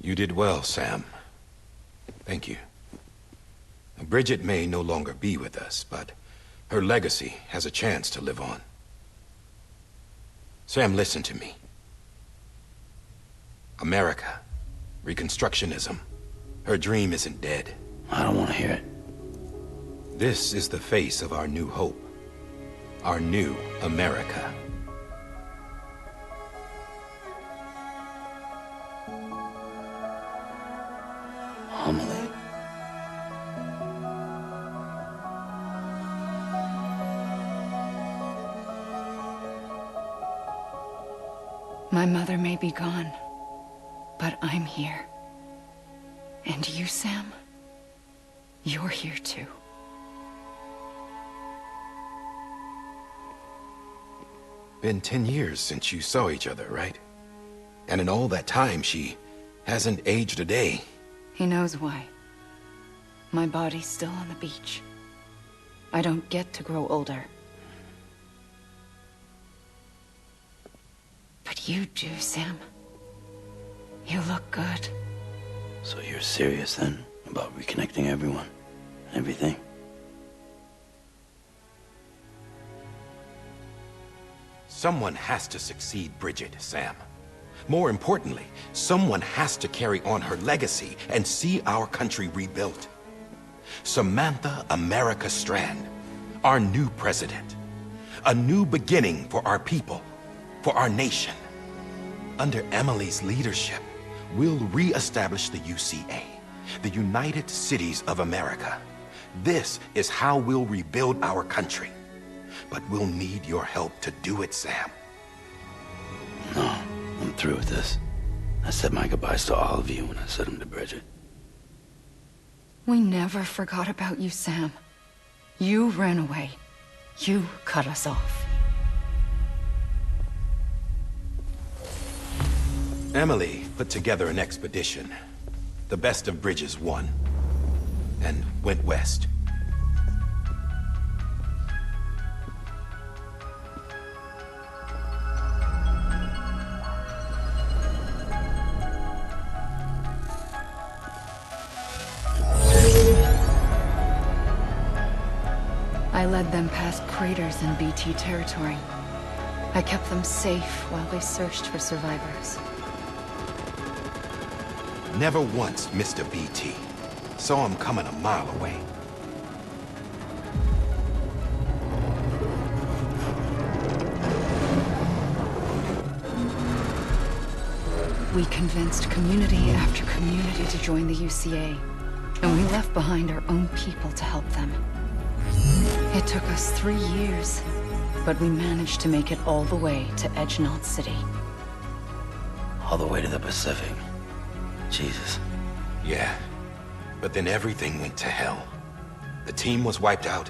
You did well, Sam. Thank you. Bridget may no longer be with us, but her legacy has a chance to live on. Sam, listen to me. America, Reconstructionism, her dream isn't dead. I don't want to hear it. This is the face of our new hope. Our new America. Homily. My mother may be gone, but I'm here. And you, Sam, you're here too. Been 10 years since you saw each other, right? And in all that time, she hasn't aged a day. He knows why. My body's still on the beach. I don't get to grow older. But you do, Sam. You look good. So you're serious then, about reconnecting everyone, and everything? Someone has to succeed Bridget, Sam. More importantly, someone has to carry on her legacy and see our country rebuilt. Samantha America Strand, our new president. A new beginning for our people, for our nation. Under Emily's leadership, we'll re-establish the UCA, the United Cities of America. This is how we'll rebuild our country. But we'll need your help to do it, Sam. No, I'm through with this. I said my goodbyes to all of you when I said them to Bridget. We never forgot about you, Sam. You ran away. You cut us off. Emily put together an expedition. The best of Bridges won. And went west. I led them past craters in BT territory. I kept them safe while they searched for survivors. Never once missed a BT. Saw him coming a mile away. We convinced community after community to join the UCA, and we left behind our own people to help them. It took us 3 years, but we managed to make it all the way to Edge-Knot City. All the way to the Pacific. Jesus. Yeah, but then everything went to hell. The team was wiped out,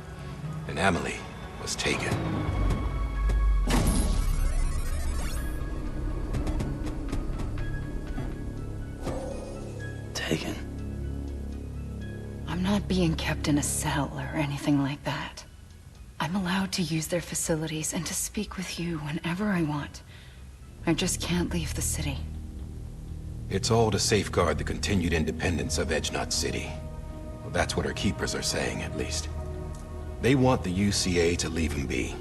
and Emily was taken. Taken? I'm not being kept in a cell or anything like that. I'm allowed to use their facilities and to speak with you whenever I want. I just can't leave the city. It's all to safeguard the continued independence of Edge-Knot City. Well, that's what our keepers are saying, at least. They want the UCA to leave him be.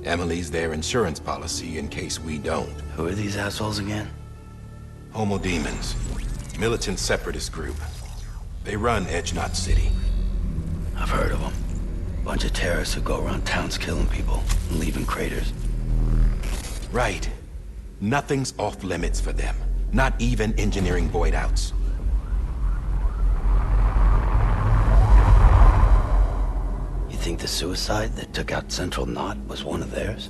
Emily's their insurance policy in case we don't. Who are these assholes again? Homo Demons. Militant separatist group. They run Edge-Knot City. I've heard of them. Bunch of terrorists who go around towns killing people and leaving craters. Right. Nothing's off limits for them. Not even engineering void outs. You think the suicide that took out Central Knot was one of theirs?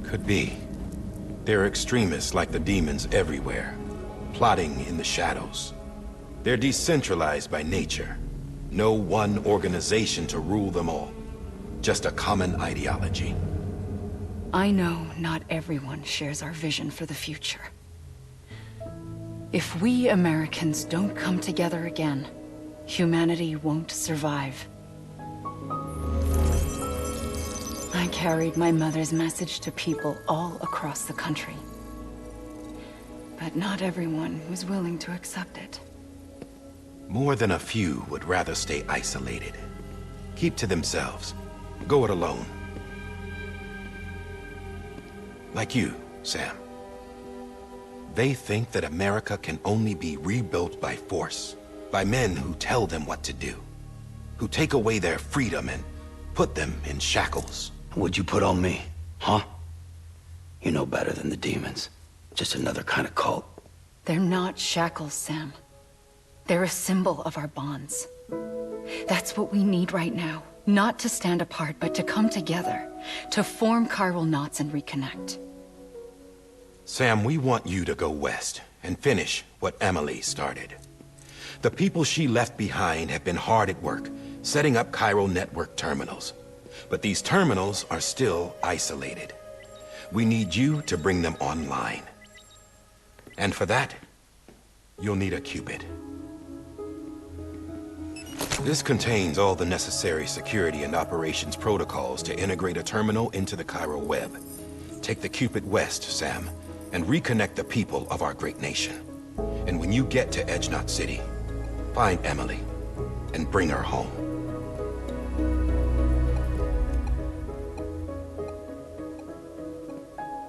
Could be. There are extremists like the demons everywhere, plotting in the shadows. They're decentralized by nature. No one organization to rule them all. Just a common ideology. I know not everyone shares our vision for the future. If we Americans don't come together again, humanity won't survive. I carried my mother's message to people all across the country. but not everyone was willing to accept it. More than a few would rather stay isolated. Keep to themselves. Go it alone. Like you, Sam. They think that America can only be rebuilt by force, by men who tell them what to do, who take away their freedom and put them in shackles. What'd you put on me, huh? You know better than the demons. Just another kind of cult. They're not shackles, Sam. They're a symbol of our bonds. That's what we need right now. Not to stand apart, but to come together, to form chiral knots and reconnect. Sam, we want you to go west and finish what Emily started. The people she left behind have been hard at work, setting up chiral network terminals. But these terminals are still isolated. We need you to bring them online. And for that, you'll need a Cupid. This contains all the necessary security and operations protocols to integrate a terminal into the chiral web. Take the Cupid west, Sam, and reconnect the people of our great nation. And when you get to Edge Knot City, find Emily and bring her home.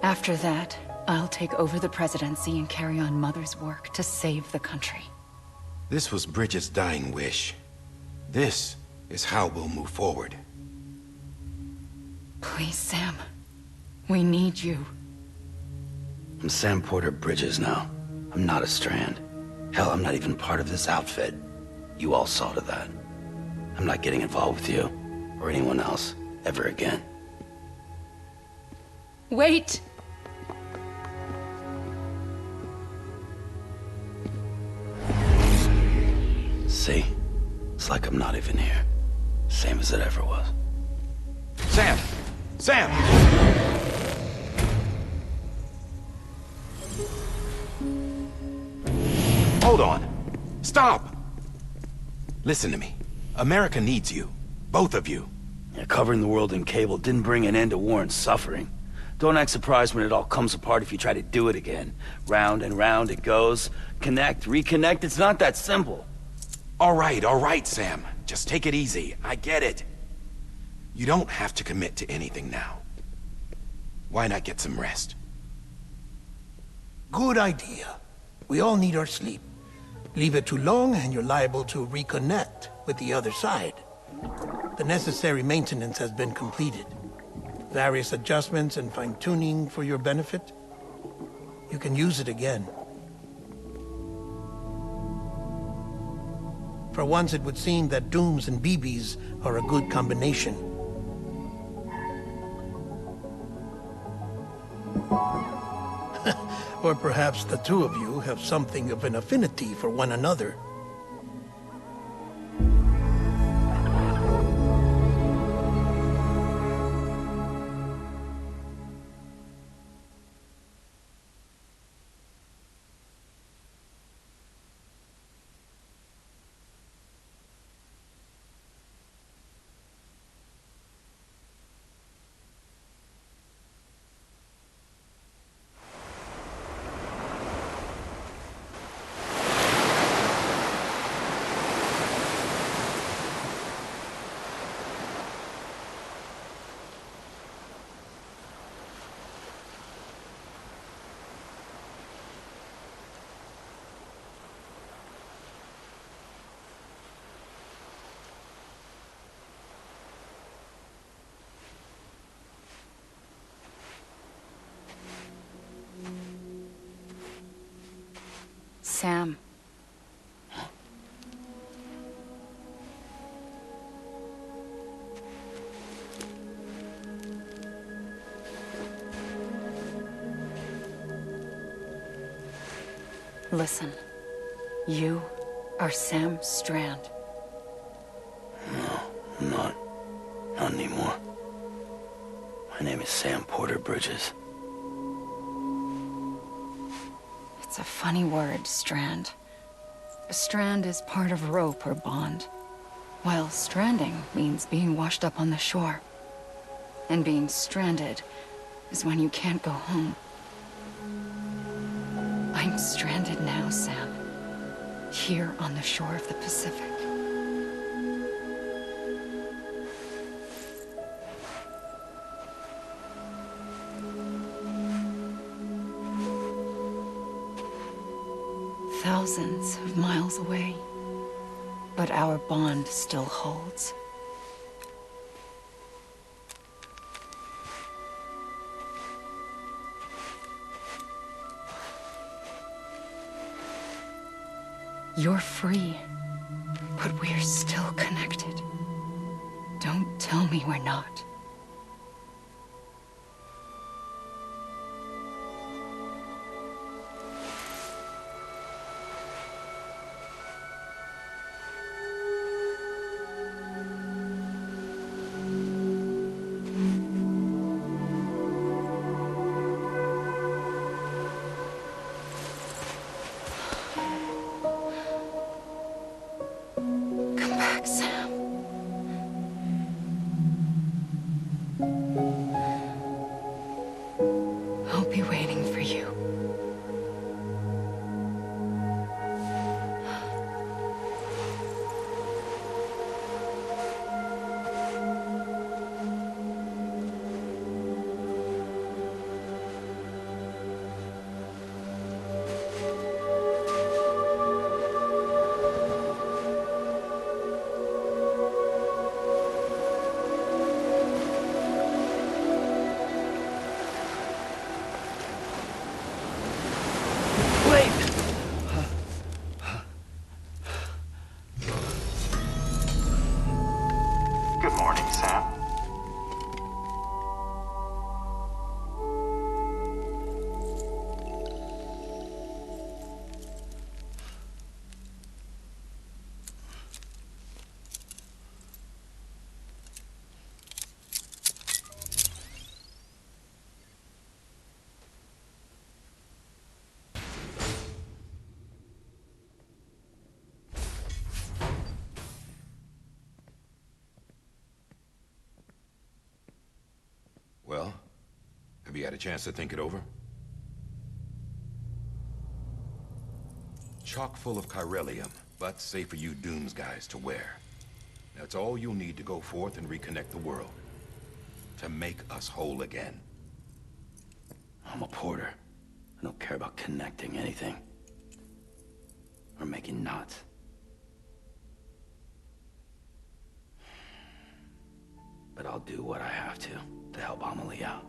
After that, I'll take over the presidency and carry on Mother's work to save the country. This was Bridget's dying wish. This is how we'll move forward. Please, Sam. We need you. I'm Sam Porter Bridges now. I'm not a Strand. Hell, I'm not even part of this outfit. You all saw to that. I'm not getting involved with you, or anyone else, ever again. Wait! See? It's like I'm not even here. Same as it ever was. Sam! Sam! Hold on. Stop! Listen to me. America needs you. Both of you. Yeah, covering the world in cable didn't bring an end to war and suffering. Don't act surprised when it all comes apart if you try to do it again. Round and round it goes. Connect, reconnect, it's not that simple. All right, Sam. Just take it easy. I get it. You don't have to commit to anything now. Why not get some rest? Good idea. We all need our sleep. Leave it too long and you're liable to reconnect with the other side. The necessary maintenance has been completed. Various adjustments and fine-tuning for your benefit. You can use it again. For once, it would seem that Dooms and BBs are a good combination. Or perhaps the two of you have something of an affinity for one another. Sam. Listen. You are Sam Strand. No, I'm not. Not anymore. My name is Sam Porter Bridges. It's a funny word, strand. A strand is part of rope or bond, while stranding means being washed up on the shore. And being stranded is when you can't go home. I'm I'm stranded now, Sam. Here on the shore of the Pacific. Thousands of miles away, but our bond still holds. You're free, but we're still connected. Don't tell me we're not. Sam. I'll be waiting for you. Good morning, Sam. Well, have you had a chance to think it over? Chock full of chiralium, but safe for you Dooms guys to wear. That's all you'll need to go forth and reconnect the world. To make us whole again. I'm a porter. I don't care about connecting anything. Or making knots. But I'll do what I have to help Amelie out.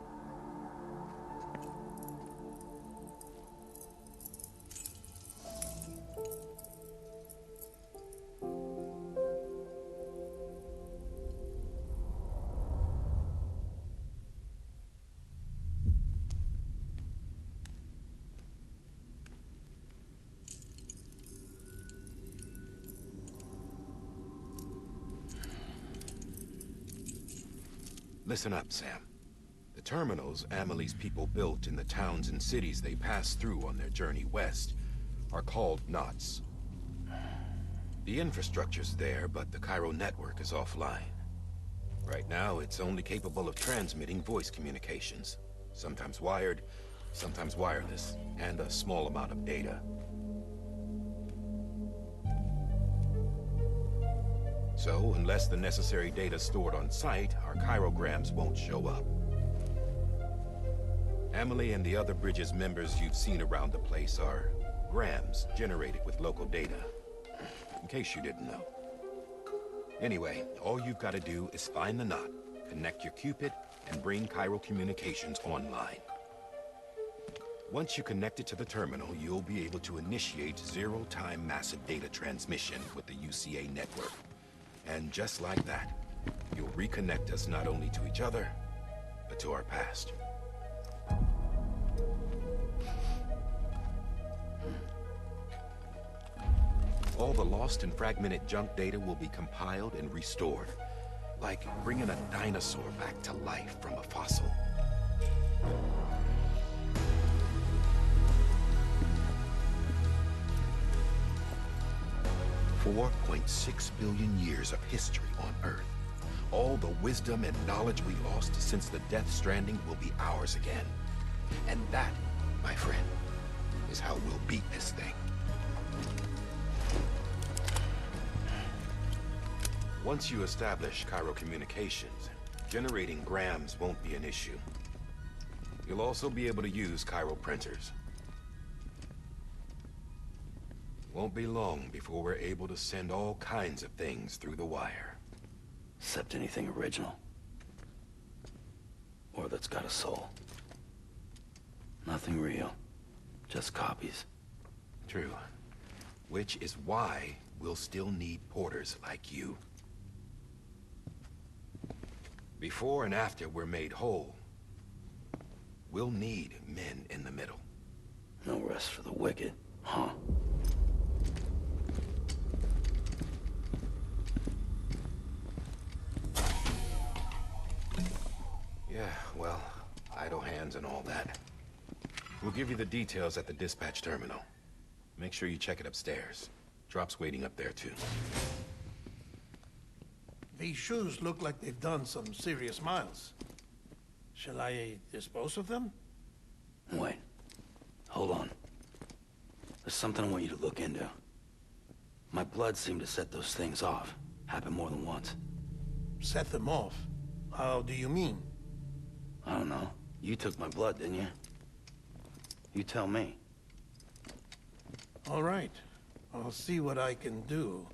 Listen up, Sam. The terminals Amelie's people built in the towns and cities they passed through on their journey west are called knots. The infrastructure's there, but the Cairo network is offline. Right now, it's only capable of transmitting voice communications. Sometimes wired, sometimes wireless, and a small amount of data. So, unless the necessary data's stored on site, our chirograms won't show up. Amelie and the other Bridges members you've seen around the place are grams generated with local data. In case you didn't know. Anyway, all you've got to do is find the knot, connect your Cupid, and bring Cairo communications online. Once you connect it to the terminal, you'll be able to initiate zero-time massive data transmission with the UCA network. And just like that, you'll reconnect us not only to each other, but to our past. All the lost and fragmented junk data will be compiled and restored, like bringing a dinosaur back to life from a fossil. $4.6 billion years of history on Earth. All the wisdom and knowledge we lost since the Death Stranding will be ours again. And that, my friend, is how we'll beat this thing. Once you establish Cairo communications, generating grams won't be an issue. You'll also be able to use Cairo printers. Won't be long before we're able to send all kinds of things through the wire. Except anything original. Or that's got a soul. Nothing real. Just copies. True. Which is why we'll still need porters like you. Before and after we're made whole, we'll need men in the middle. No rest for the wicked, huh? Yeah, well, idle hands and all that. We'll give you the details at the dispatch terminal. Make sure you check it upstairs. Drop's waiting up there, too. These shoes look like they've done some serious miles. Shall I dispose of them? Wait. Hold on. There's something I want you to look into. My blood seemed to set those things off. Happened more than once. Set them off? How do you mean? I don't know. You took my blood, didn't you? You tell me. All right. I'll see what I can do.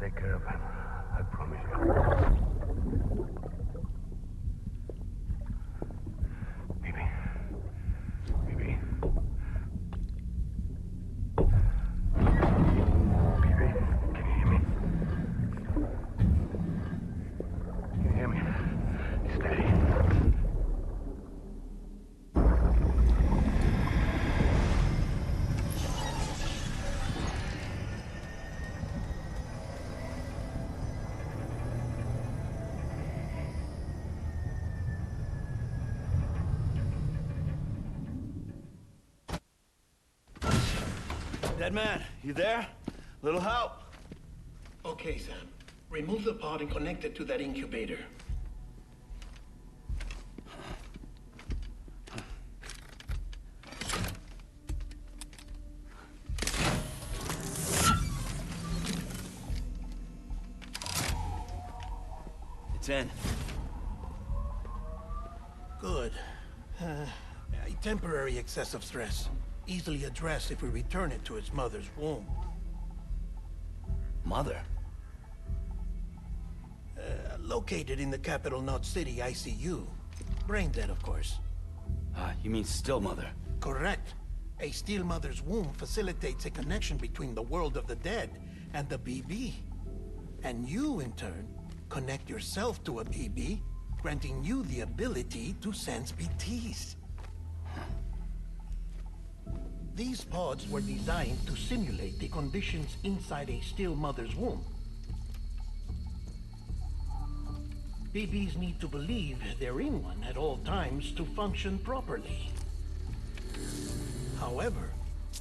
Take care of him. I promise you. Baby. Baby. Baby, can you hear me? Can you hear me? Steady. Dead man, you there? Little help? Okay, Sam. Remove the pod and connect it to that incubator. It's in. Good. A temporary excessive stress. Easily addressed if we return it to its mother's womb. Mother? Located in the capital Knot City ICU. Brain dead, of course. You mean still mother? Correct. A still mother's womb facilitates a connection between the world of the dead and the BB. And you, in turn, connect yourself to a BB, granting you the ability to sense BTs. These pods were designed to simulate the conditions inside a still mother's womb. BBs need to believe they're in one at all times to function properly. However,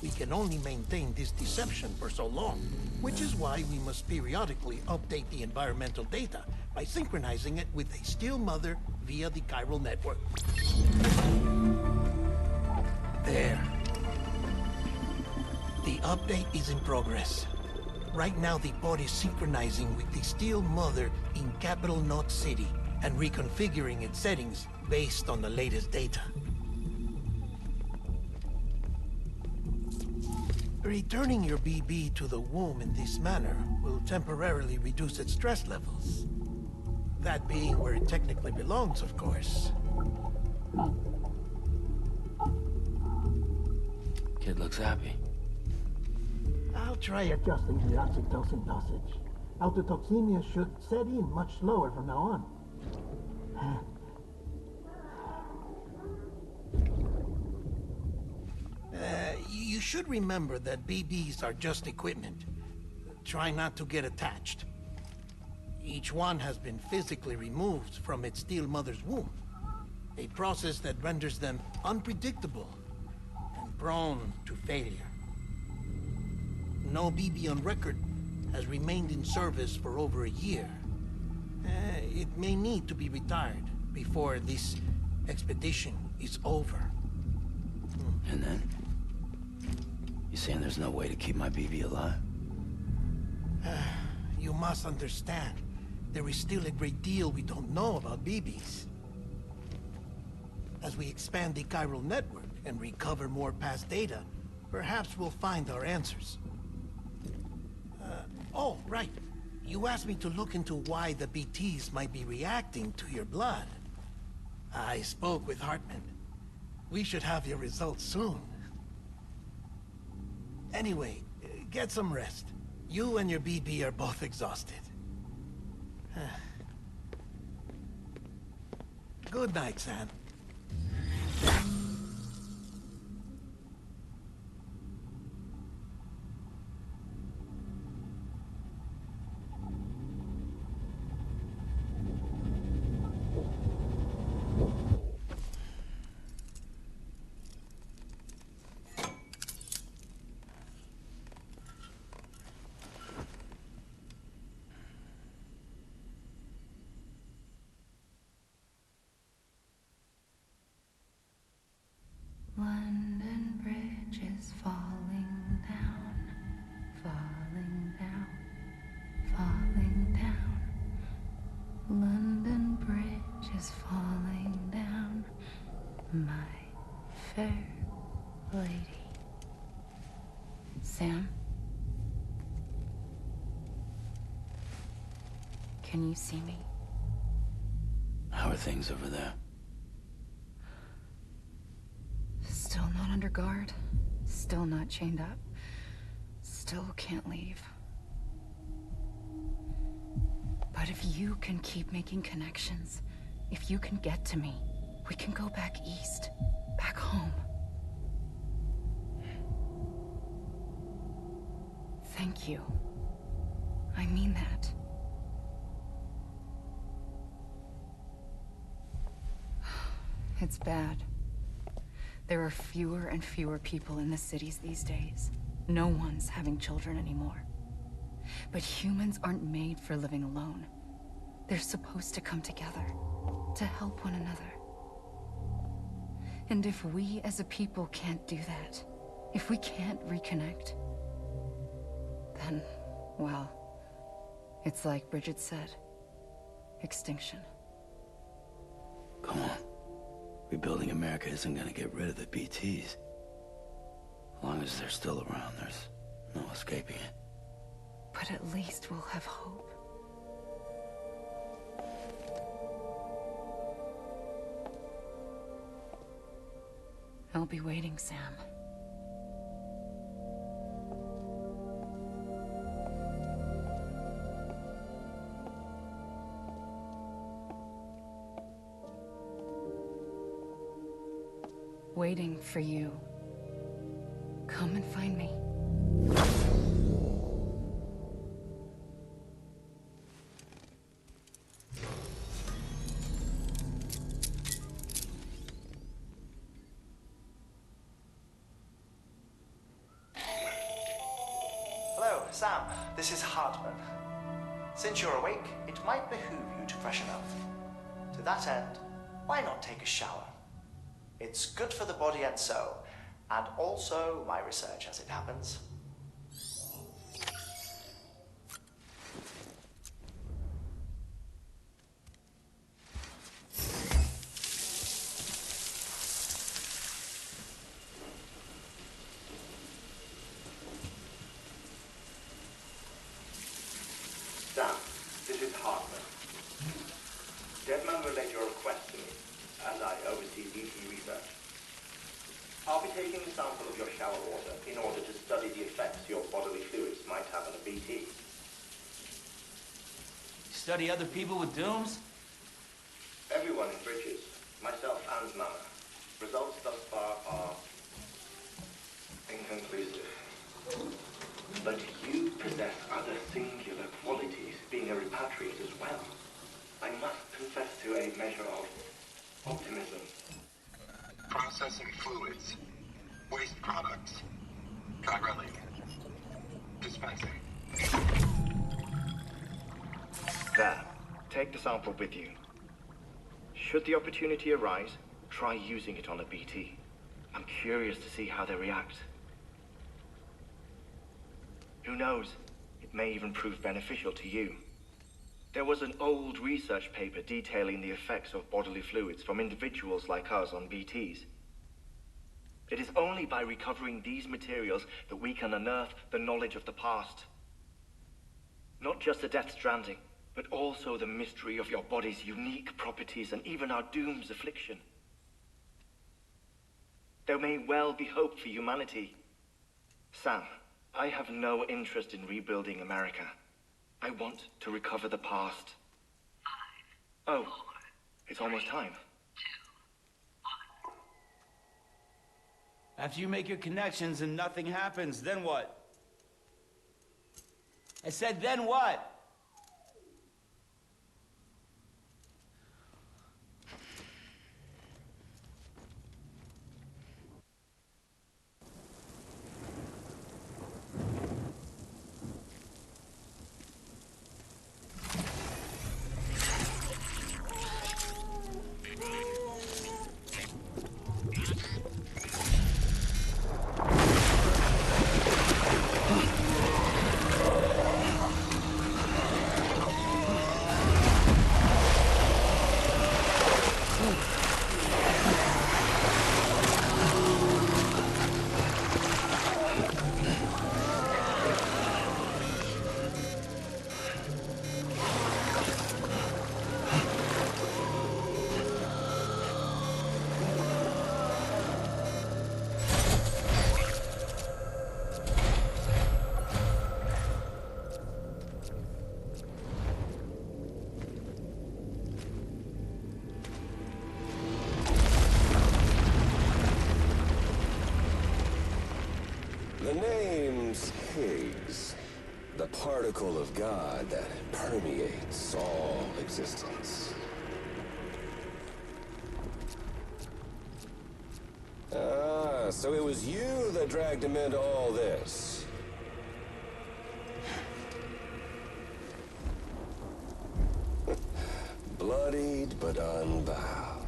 we can only maintain this deception for so long, which is why we must periodically update the environmental data by synchronizing it with a still mother via the chiral network. There. The update is in progress. Right now, the pod is synchronizing with the still mother in capital Knot City and reconfiguring its settings based on the latest data. Returning your BB to the womb in this manner will temporarily reduce its stress levels. That being where it technically belongs, of course. Kid looks happy. I'll try adjusting the oxytocin dosage. Autotoxemia should set in much slower from now on. You should remember that BBs are just equipment. Try not to get attached. Each one has been physically removed from its steel mother's womb. A process that renders them unpredictable and prone to failure. No BB on record has remained in service for over a year. It may need to be retired before this expedition is over. And then? You saying there's no way to keep my BB alive? You must understand, there is still a great deal we don't know about BBs. As we expand the chiral network and recover more past data, perhaps we'll find our answers. Oh, right. You asked me to look into why the BTs might be reacting to your blood. I spoke with Hartman. We should have your results soon. Anyway, get some rest. You and your BB are both exhausted. Good night, Sam. London Bridge is falling down, falling down, falling down. London Bridge is falling down, my fair lady. Sam? Can you see me? How are things over there? Still not under guard, still not chained up, still can't leave. But if you can keep making connections, if you can get to me, we can go back east, back home. Thank you. I mean that. It's bad. There are fewer and fewer people in the cities these days. No one's having children anymore. But humans aren't made for living alone. They're supposed to come together, to help one another. And if we as a people can't do that, if we can't reconnect, then, well, it's like Bridget said, extinction. Come on. Rebuilding America isn't gonna get rid of the BTs. As long as they're still around, there's no escaping it. But at least we'll have hope. I'll be waiting, Sam. Waiting for you. Come and find me. Hello, Sam. This is Hartman. Since you're awake, it might behoove you to freshen up. To that end, why not take a shower? It's good for the body and soul, and also my research as it happens. Sam, this is Hartman. Deadman relayed your request to me, as I oversee DT research. I'll be taking a sample of your shower water in order to study the effects your bodily fluids might have on a BT. Study other people with dooms? Everyone in Bridges, myself and Mama. Results thus far are inconclusive. But you possess other singular qualities, being a repatriate as well. I must confess to a measure of optimism. Processing fluids. Waste products. Try relic. Dispensing. There. Take the sample with you. Should the opportunity arise, try using it on a BT. I'm curious to see how they react. Who knows? It may even prove beneficial to you. There was an old research paper detailing the effects of bodily fluids from individuals like us on BTs. It is only by recovering these materials that we can unearth the knowledge of the past. Not just the Death Stranding, but also the mystery of your body's unique properties and even our doom's affliction. There may well be hope for humanity. Sam, I have no interest in rebuilding America. I want to recover the past. 5, oh, 4, it's almost time. 2, 1. After you make your connections and nothing happens, then what? I said, then what? The name's Higgs, the particle of God that permeates all existence. Ah, so it was you that dragged him into all this. Bloodied but unbound.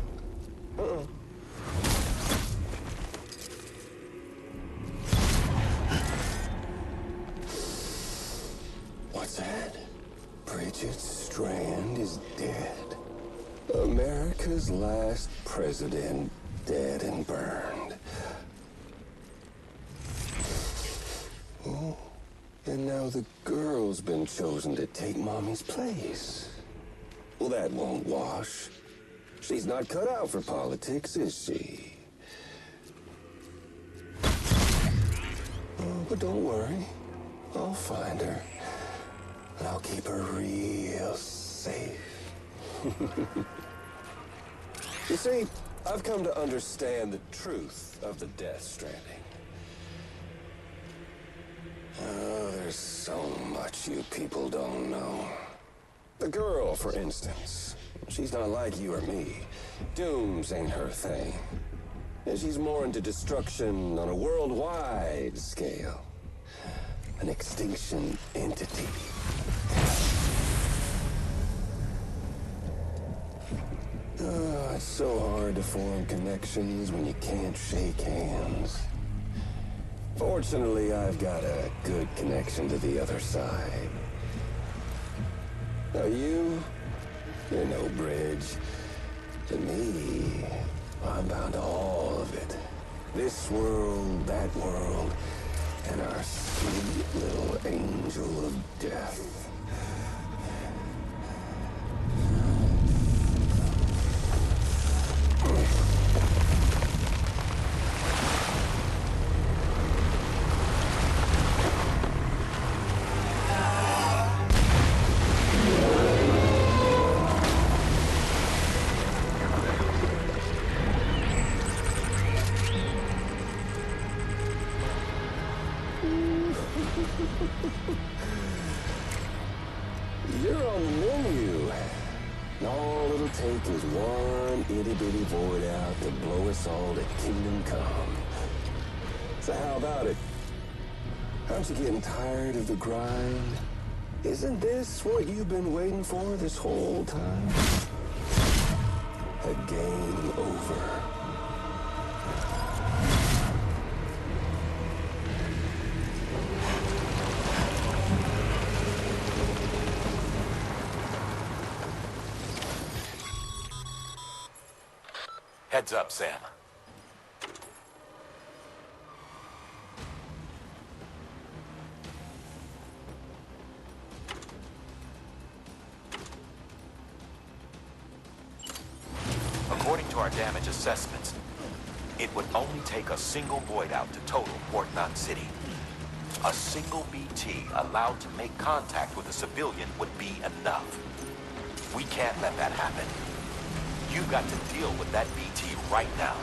What's that? Bridget Strand is dead. America's last president dead and burned. Oh, and now the girl's been chosen to take Mommy's place. Well, that won't wash. She's not cut out for politics, is she? Oh, but don't worry. I'll find her. And I'll keep her real safe. You see, I've come to understand the truth of the Death Stranding. Oh, there's so much you people don't know. The girl, for instance, she's not like you or me. Dooms ain't her thing. And she's more into destruction on a worldwide scale. An extinction entity. Oh, it's so hard to form connections when you can't shake hands. Fortunately, I've got a good connection to the other side. Now you're no bridge. To me, I'm bound to all of it. This world, that world, and our sweet little angel of death. You're on the menu. And all it'll take is one itty-bitty void out to blow us all to Kingdom Come. So how about it? Aren't you getting tired of the grind? Isn't this what you've been waiting for this whole time? A game over. Heads up, Sam. According to our damage assessments, it would only take a single void out to total Port Knot City. A single BT allowed to make contact with a civilian would be enough. We can't let that happen. You've got to deal with that BT right now.